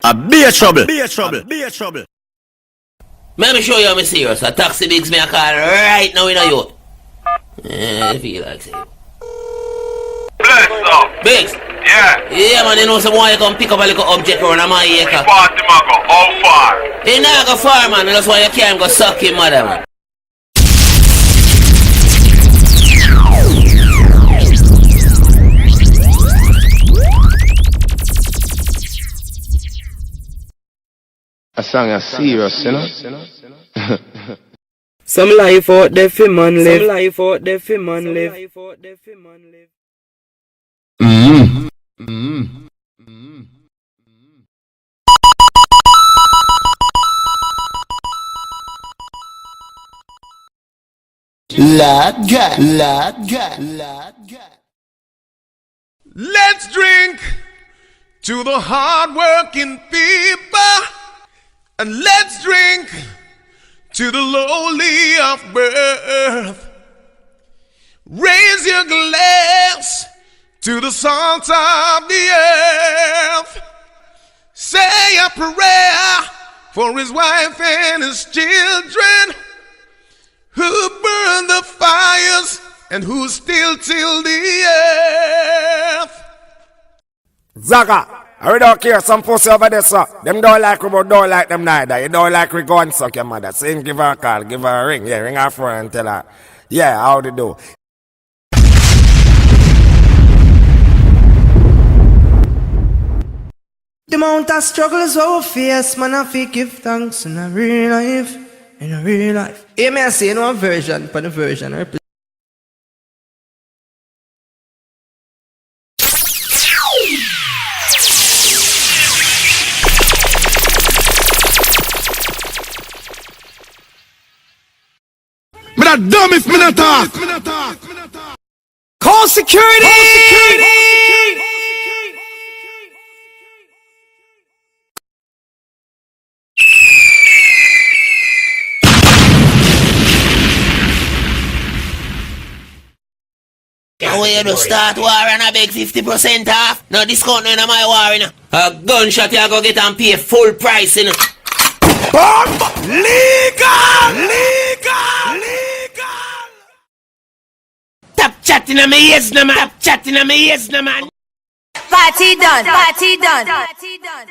A be a trouble. Be a trouble. Be a trouble. Let me show you how I'm serious. A taxi bigs me a call right now in a youth. I feel like saying. Bless up. Biggs. Yeah. Yeah, man, you know some boy you come pick up a little object around my acre. Party mago. How far? He not go far, man. That's why you can't go suck him, mother, man. A song is serious, you know? Some life out there for man live. Some life out there for man live. Let's drink to the hard-working people, and let's drink to the lowly of birth. Raise your glass to the salt of the earth. Say a prayer for his wife and his children, who burn the fires and who still till the earth. Zaga, I don't care some pussy over there, sir. Them don't like we, but don't like them neither. You don't like we go and suck your mother. So him give her a call, give her a ring. Yeah, ring her phone and tell her, yeah, how they do. The amount of struggle is our face, man. I feel give thanks in a real life. In a real life. Hey, may I say, you know, a version, but a version. Right? Me not dumb if me not talk. Call security! Call security! Now you to start war and I beg 50% off. No discount in my war, you know. A gunshot you go get and pay full price, you know. Bomb! Legal! Legal! Legal! Stop chatting on me ears, no man. Stop chatting on me ears, no man. Party done. Party done. Party done.